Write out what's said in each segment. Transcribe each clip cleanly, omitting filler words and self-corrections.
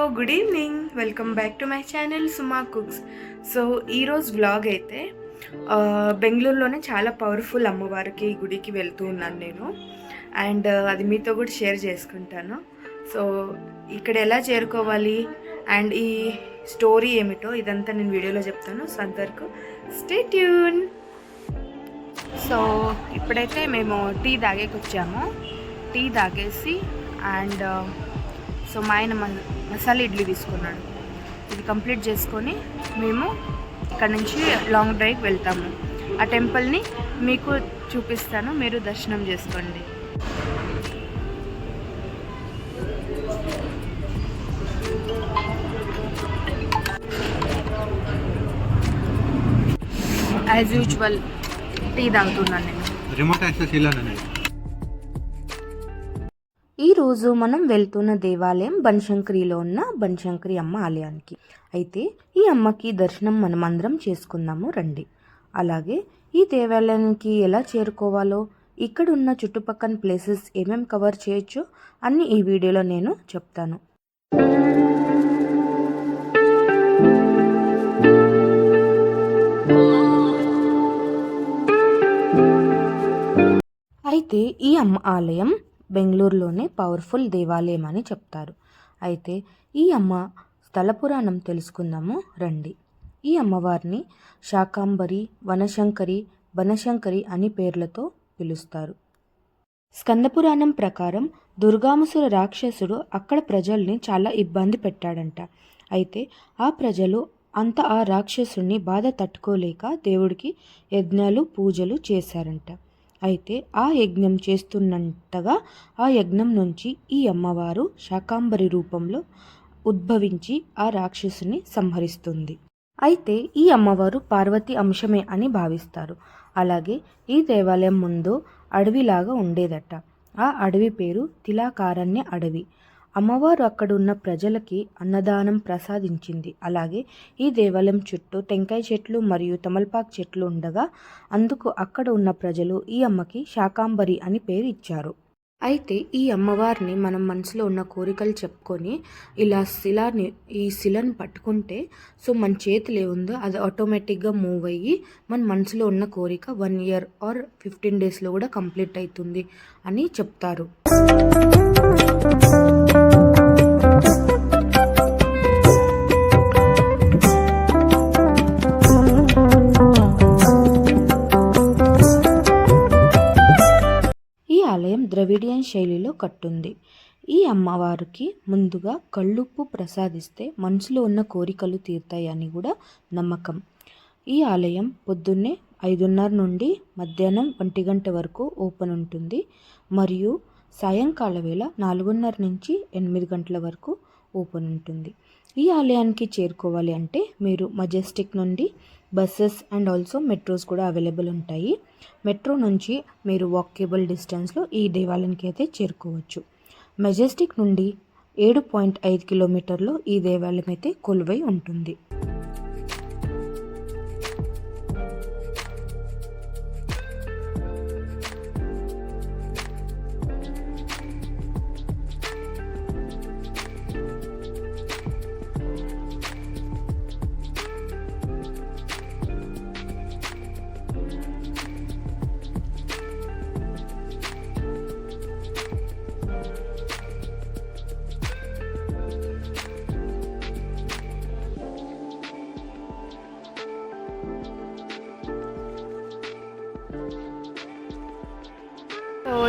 Good evening, welcome back to my channel Suma cooks. So ఈరోజు vlog అయితే బెంగళూరులోనే చాలా powerful అమ్మవారికి గుడికి వెళ్తూ ఉన్నాను నేను. అండ్ అది మీతో కూడా షేర్ చేసుకుంటాను. సో ఇక్కడ ఎలా చేరుకోవాలి అండ్ ఈ స్టోరీ ఏమిటో ఇదంతా నేను వీడియోలో చెప్తాను. సో అంతవరకు స్టే ట్యూన్. సో ఇప్పుడైతే మేము టీ తాగేకి వచ్చాము. టీ తాగేసి అండ్ సో మా ఆయన మసాలా ఇడ్లీ తీసుకున్నాడు. ఇది కంప్లీట్ చేసుకొని మేము ఇక్కడ నుంచి లాంగ్ డ్రైవ్కి వెళ్తాము. ఆ టెంపుల్ని మీకు చూపిస్తాను, మీరు దర్శనం చేసుకోండి. యాజ్ యూజువల్ టీ తాగుతున్నాను నేను. రిమోట్ యాక్సెస్ ఇలానే. ఈరోజు మనం వెళ్తున్న దేవాలయం బనశంకరిలో ఉన్న బనశంకరి అమ్మ ఆలయానికి. అయితే ఈ అమ్మకి దర్శనం మనమందరం చేసుకుందాము రండి. అలాగే ఈ దేవాలయానికి ఎలా చేరుకోవాలో, ఇక్కడ ఉన్న చుట్టుపక్కల ప్లేసెస్ ఏమేమి కవర్ చేయొచ్చో అన్నీ ఈ వీడియోలో నేను చెప్తాను. అయితే ఈ అమ్మ ఆలయం బెంగళూరులోనే పవర్ఫుల్ దేవాలయం అని చెప్తారు. అయితే ఈ అమ్మ స్థల పురాణం తెలుసుకుందాము రండి. ఈ అమ్మవారిని శాకాంబరి, వనశంకరి, బనశంకరి అని పేర్లతో పిలుస్తారు. స్కందపురాణం ప్రకారం దుర్గాముసుర రాక్షసుడు అక్కడ ప్రజల్ని చాలా ఇబ్బంది పెట్టాడంట. అయితే ఆ ప్రజలు ఆ రాక్షసుని బాధ తట్టుకోలేక దేవుడికి యజ్ఞాలు పూజలు చేశారంట. అయితే ఆ యజ్ఞం చేస్తున్నంతగా ఆ యజ్ఞం నుంచి ఈ అమ్మవారు శాకాంబరి రూపంలో ఉద్భవించి ఆ రాక్షసుని సంహరిస్తుంది. అయితే ఈ అమ్మవారు పార్వతి అంశమే అని భావిస్తారు. అలాగే ఈ దేవాలయం ముందు అడవిలాగా ఉండేదట. ఆ అడవి పేరు తిలాకారణ్య అడవి. అమ్మవారు అక్కడ ఉన్న ప్రజలకి అన్నదానం ప్రసాదించింది. అలాగే ఈ దేవాలయం చుట్టూ టెంకాయ చెట్లు మరియు తమలపాకు చెట్లు ఉండగా అందుకు అక్కడ ఉన్న ప్రజలు ఈ అమ్మకి శాకాంబరి అని పేరు ఇచ్చారు. అయితే ఈ అమ్మవారిని మనం మనసులో ఉన్న కోరికలు చెప్పుకొని ఇలా ఈ శిలను పట్టుకుంటే సో మన చేతులు ఏముందో అది ఆటోమేటిక్గా మూవ్ అయ్యి మన మనసులో ఉన్న కోరిక 1 year ఆర్ 15 daysలో కూడా కంప్లీట్ అవుతుంది అని చెప్తారు. ఆలయం ద్రవిడియన్ శైలిలో కట్టుంది. ఈ అమ్మవారికి ముందుగా కళ్ళుప్పు ప్రసాదిస్తే మనసులో ఉన్న కోరికలు తీరుతాయని కూడా నమ్మకం. ఈ ఆలయం పొద్దున్నే 5:30 నుండి మధ్యాహ్నం 1 గంట వరకు ఓపెన్ ఉంటుంది మరియు సాయంకాల వేళ 4:30 నుంచి 8 గంటల వరకు ఓపెన్ ఉంటుంది. ఈ ఆలయానికి చేరుకోవాలి అంటే మీరు మజెస్టిక్ నుండి బస్సెస్ అండ్ ఆల్సో మెట్రోస్ కూడా అవైలబుల్ ఉంటాయి. మెట్రో నుంచి మీరు వాకేబుల్ డిస్టెన్స్లో ఈ దేవాలయానికి అయితే చేరుకోవచ్చు. మెజెస్టిక్ నుండి 7.5 కిలోమీటర్లో ఈ దేవాలయం అయితే కొలువై ఉంటుంది.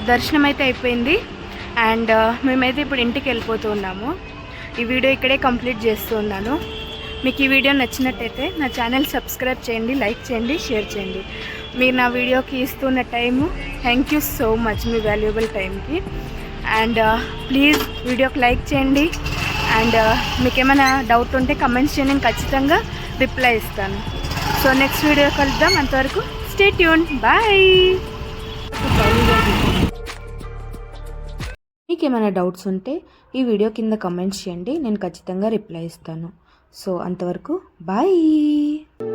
దర్శనం అయితే అయిపోయింది అండ్ మేమైతే ఇప్పుడు ఇంటికి వెళ్ళిపోతూ ఉన్నాము. ఈ వీడియో ఇక్కడే కంప్లీట్ చేస్తూ ఉన్నాను. మీకు ఈ వీడియో నచ్చినట్టయితే నా ఛానల్ సబ్స్క్రైబ్ చేయండి, లైక్ చేయండి, షేర్ చేయండి. మీరు నా వీడియోకి ఇస్తున్న time thank you so much, me valuable టైంకి. అండ్ ప్లీజ్ వీడియోకి లైక్ చేయండి అండ్ మీకు ఏమైనా డౌట్ ఉంటే కమెంట్స్ చేయండి, నేను ఖచ్చితంగా రిప్లై ఇస్తాను. సో నెక్స్ట్ వీడియో కలుద్దాం. అంతవరకు స్టే ట్యూన్, బాయ్. మీకు ఏమైనా డౌట్స్ ఉంటే ఈ వీడియో కింద కమెంట్స్ చేయండి, నేను ఖచ్చితంగా రిప్లై ఇస్తాను. సో అంతవరకు బాయ్.